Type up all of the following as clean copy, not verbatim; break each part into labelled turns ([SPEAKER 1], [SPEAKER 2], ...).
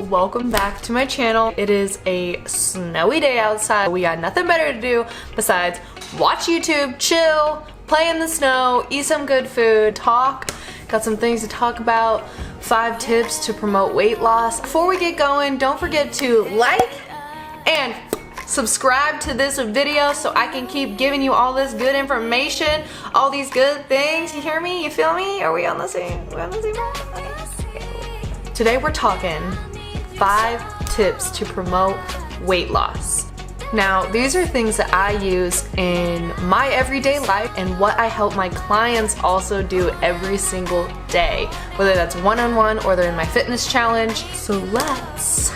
[SPEAKER 1] welcome back to my channel. It is a snowy day outside. We got nothing better to do besides watch YouTube, chill, play in the snow, eat some good food, talk. Got some things to talk about, 5 tips to promote weight loss. Before we get going, don't forget to like and subscribe to this video so I can keep giving you all this good information, all these good things. You hear me? You feel me? Are we on the same? Today we're talking 5 tips to promote weight loss. Now, these are things that I use in my everyday life and what I help my clients also do every single day, whether that's one-on-one or they're in my fitness challenge. So let's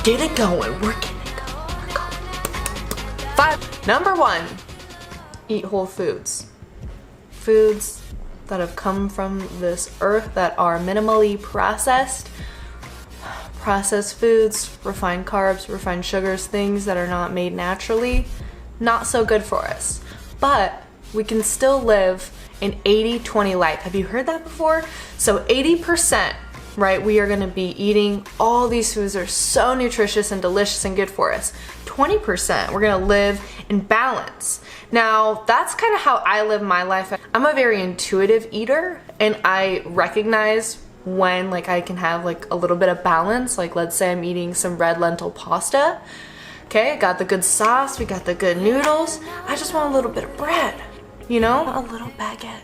[SPEAKER 1] get it going. We're getting it going. We're going. 5. Number 1, eat whole foods. Foods that have come from this earth that are minimally processed. Processed foods, refined carbs, refined sugars, things that are not made naturally, not so good for us. But we can still live an 80-20 life. Have you heard that before? So 80%, right, we are gonna be eating all these foods that are so nutritious and delicious and good for us. 20%, we're gonna live in balance. Now, that's kind of how I live my life. I'm a very intuitive eater, and I recognize when like I can have like a little bit of balance. Like let's say I'm eating some red lentil pasta. Okay, I got the good sauce, we got the good noodles. I just want a little bit of bread, you know? A little baguette.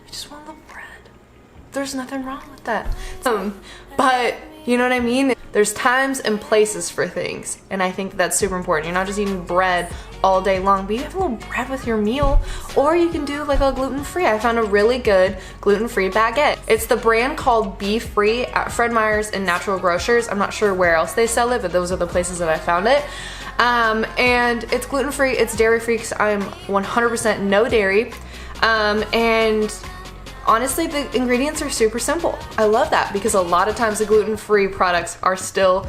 [SPEAKER 1] I just want a little bread. There's nothing wrong with that. But you know what I mean? There's times and places for things, and I think that's super important. You're not just eating bread all day long, but you have a little bread with your meal, or you can do like a gluten-free. I found a really good gluten-free baguette. It's the brand called Be Free at Fred Meyer's and Natural Grocers. I'm not sure where else they sell it, but those are the places that I found it. And it's gluten-free, it's dairy-free because I'm 100% no dairy. And honestly, the ingredients are super simple. I love that because a lot of times the gluten-free products are still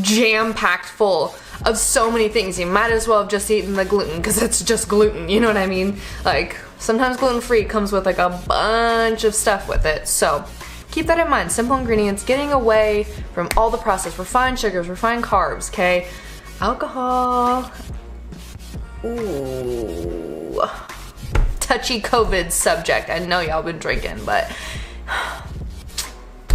[SPEAKER 1] jam-packed full of so many things. You might as well have just eaten the gluten because it's just gluten, you know what I mean? Like, sometimes gluten-free comes with like a bunch of stuff with it. So keep that in mind. Simple ingredients, getting away from all the processed refined sugars, refined carbs, okay? Alcohol. Ooh. Touchy COVID subject. I know y'all been drinking, but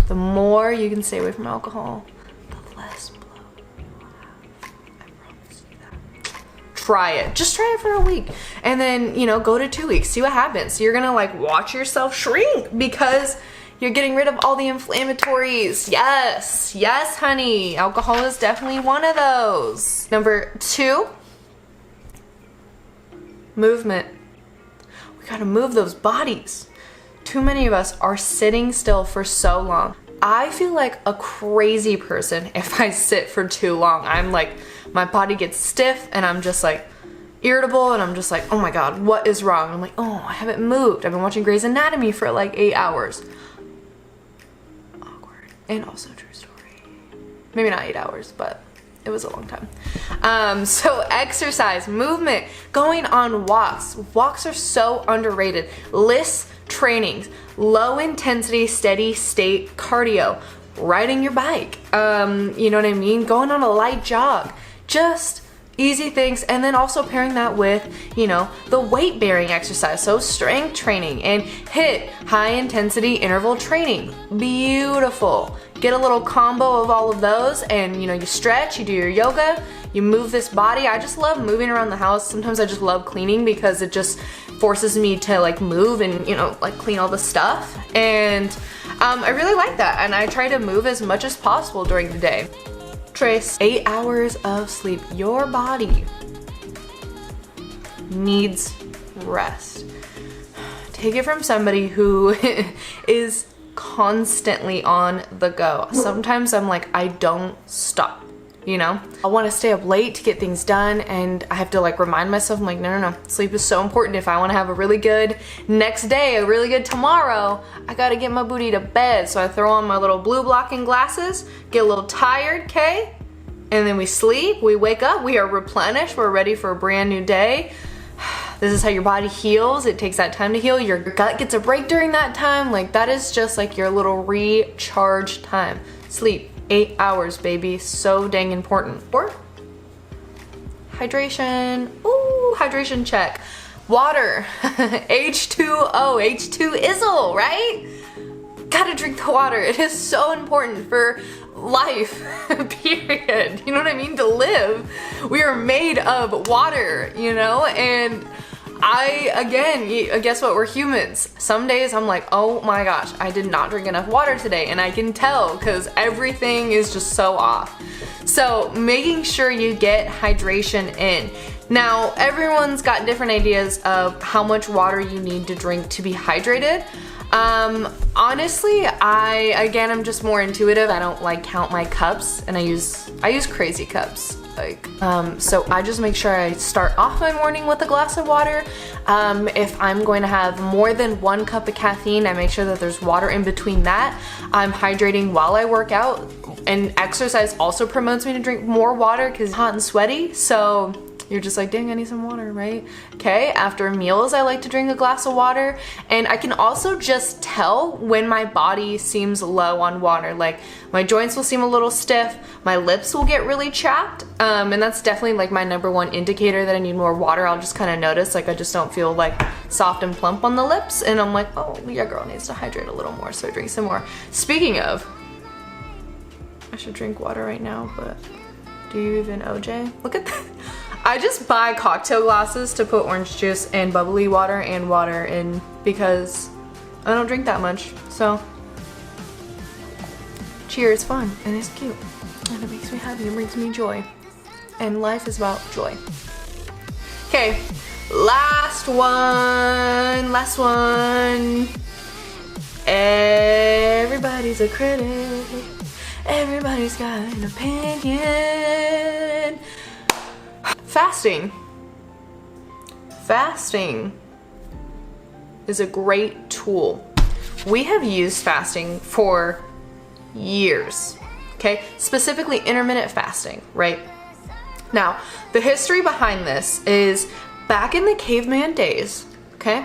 [SPEAKER 1] the more you can stay away from alcohol, the less bloat you will have. I promise you that. Try it. Just try it for a week. And then, you know, go to 2 weeks. See what happens. You're gonna like watch yourself shrink because you're getting rid of all the inflammatories. Yes. Yes, honey. Alcohol is definitely one of those. Number 2, movement. We gotta move those bodies. Too many of us are sitting still for so long. I feel like a crazy person if I sit for too long. I'm like, my body gets stiff and I'm just like irritable and I'm just like, oh my God, what is wrong? I'm like, oh, I haven't moved. I've been watching Grey's Anatomy for like 8 hours. Awkward. And also true story. Maybe not 8 hours, but it was a long time. So exercise, movement, going on walks. Walks are so underrated. LISS trainings, low intensity, steady state cardio, riding your bike, you know what I mean? Going on a light jog, just easy things. And then also pairing that with, you know, the weight bearing exercise. So strength training and HIIT, high intensity interval training. Beautiful. Get a little combo of all of those and, you know, you stretch, you do your yoga, you move this body. I just love moving around the house. Sometimes I just love cleaning because it just forces me to like move and, you know, like clean all the stuff. And I really like that. And I try to move as much as possible during the day. Trace, 8 hours of sleep. Your body needs rest. Take it from somebody who is constantly on the go. Sometimes I'm like, I don't stop, you know? I want to stay up late to get things done and I have to like remind myself, I'm like, no. Sleep is so important. If I want to have a really good next day, a really good tomorrow, I gotta get my booty to bed. So I throw on my little blue blocking glasses, get a little tired, okay? And then we sleep, we wake up, we are replenished, we're ready for a brand new day. This is how your body heals. It takes that time to heal. Your gut gets a break during that time. Like that is just like your little recharge time. Sleep. 8 hours, baby. So dang important. Or hydration. Ooh, hydration check. Water. H2O, H2ISL, right? Gotta drink the water. It is so important for life, period. You know what I mean? To live. We are made of water, you know? And guess what? We're humans. Some days I'm like, oh my gosh, I did not drink enough water today. And I can tell because everything is just so off. So making sure you get hydration in. Now, everyone's got different ideas of how much water you need to drink to be hydrated. Honestly, I'm just more intuitive. I don't like count my cups, and I use crazy cups. So I just make sure I start off my morning with a glass of water. If I'm going to have more than 1 cup of caffeine, I make sure that there's water in between that. I'm hydrating while I work out, and exercise also promotes me to drink more water because it's hot and sweaty. So you're just like, dang, I need some water, right? Okay, after meals, I like to drink a glass of water. And I can also just tell when my body seems low on water. Like, my joints will seem a little stiff, my lips will get really chapped. And that's definitely like my #1 indicator that I need more water. I'll just kind of notice, like, I just don't feel like soft and plump on the lips. And I'm like, oh, your girl needs to hydrate a little more, so I drink some more. Speaking of, I should drink water right now, but do you even, OJ? Look at that. I just buy cocktail glasses to put orange juice and bubbly water and water in because I don't drink that much. So cheer is fun and it's cute and it makes me happy and brings me joy. And life is about joy. Okay, last one. Everybody's a critic. Everybody's got an opinion. Fasting. Fasting is a great tool. We have used fasting for years, okay? Specifically intermittent fasting, right? Now, the history behind this is back in the caveman days, okay?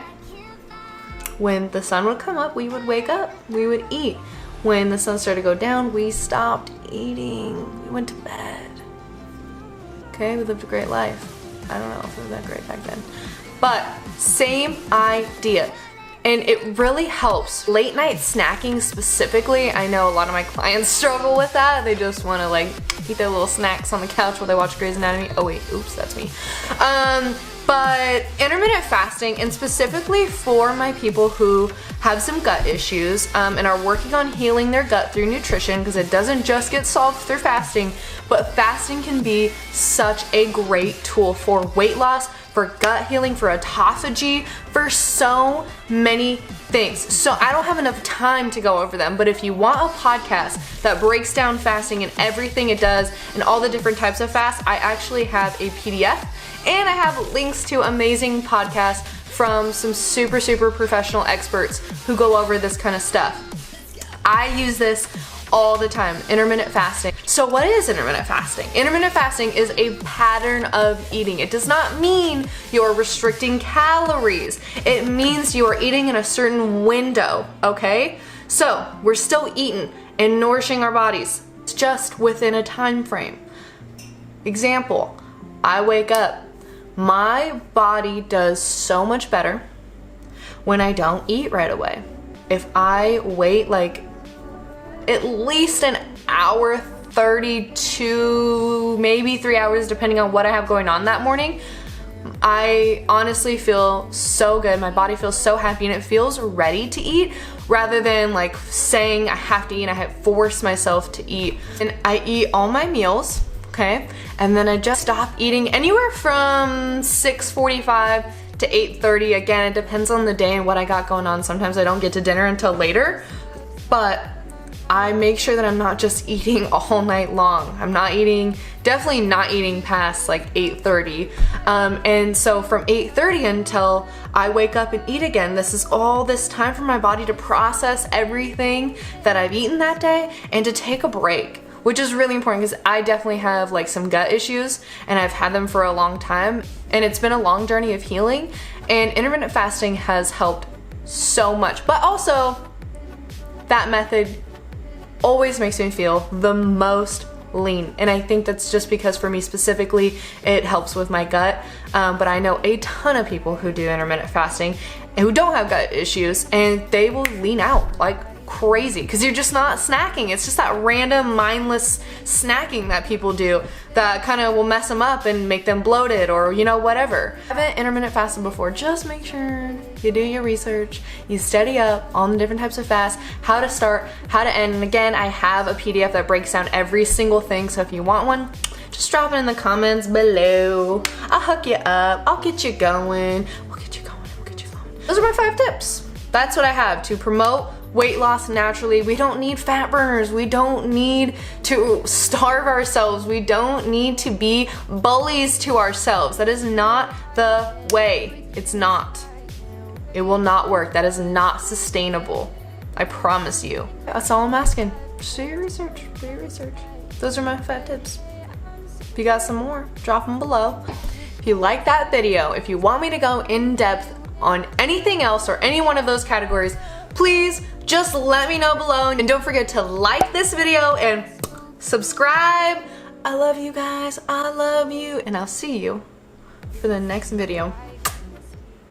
[SPEAKER 1] When the sun would come up, we would wake up, we would eat. When the sun started to go down, we stopped eating, we went to bed. Okay, we lived a great life. I don't know if it was that great back then. But same idea. And it really helps. Late night snacking specifically, I know a lot of my clients struggle with that. They just want to like eat their little snacks on the couch while they watch Grey's Anatomy. Oh wait, oops, that's me. But intermittent fasting, and specifically for my people who have some gut issues and are working on healing their gut through nutrition, because it doesn't just get solved through fasting, but fasting can be such a great tool for weight loss, for gut healing, for autophagy, for so many things. So I don't have enough time to go over them, but if you want a podcast that breaks down fasting and everything it does and all the different types of fast, I actually have a PDF and I have links to amazing podcasts from some super, super professional experts who go over this kind of stuff. I use this all the time, intermittent fasting. So what is intermittent fasting? Intermittent fasting is a pattern of eating. It does not mean you're restricting calories. It means you are eating in a certain window, okay? So we're still eating and nourishing our bodies. It's just within a time frame. Example, I wake up. My body does so much better when I don't eat right away. If I wait like at least an hour 32, maybe 3 hours, depending on what I have going on that morning, I honestly feel so good. My body feels so happy and it feels ready to eat, rather than like saying I have to eat and I have to force myself to eat. And I eat all my meals, okay? And then I just stop eating anywhere from 6:45 to 8:30. Again, it depends on the day and what I got going on. Sometimes I don't get to dinner until later, but I make sure that I'm not just eating all night long. I'm not eating, definitely not eating past like 8:30. And so from 8:30 until I wake up and eat again, this is all this time for my body to process everything that I've eaten that day and to take a break, which is really important because I definitely have like some gut issues and I've had them for a long time and it's been a long journey of healing, and intermittent fasting has helped so much. But also that method always makes me feel the most lean, and I think that's just because for me specifically it helps with my gut, but I know a ton of people who do intermittent fasting and who don't have gut issues, and they will lean out like crazy because you're just not snacking. It's just that random mindless snacking that people do that kind of will mess them up and make them bloated, or you know, whatever. If you haven't intermittent fasted before, just make sure you do your research, you study up on the different types of fast, how to start, how to end, and again, I have a PDF that breaks down every single thing, so if you want one, just drop it in the comments below. I'll hook you up, I'll get you going, we'll get you going, we'll get you flowing. Those are my 5 tips. That's what I have to promote weight loss naturally. We don't need fat burners. We don't need to starve ourselves. We don't need to be bullies to ourselves. That is not the way. It's not. It will not work. That is not sustainable. I promise you. That's all I'm asking. Just do your research. Do your research. Those are my 5 tips. If you got some more, drop them below. If you like that video, if you want me to go in depth on anything else or any one of those categories, please just let me know below, and don't forget to like this video and subscribe. I love you guys, I love you, and I'll see you for the next video.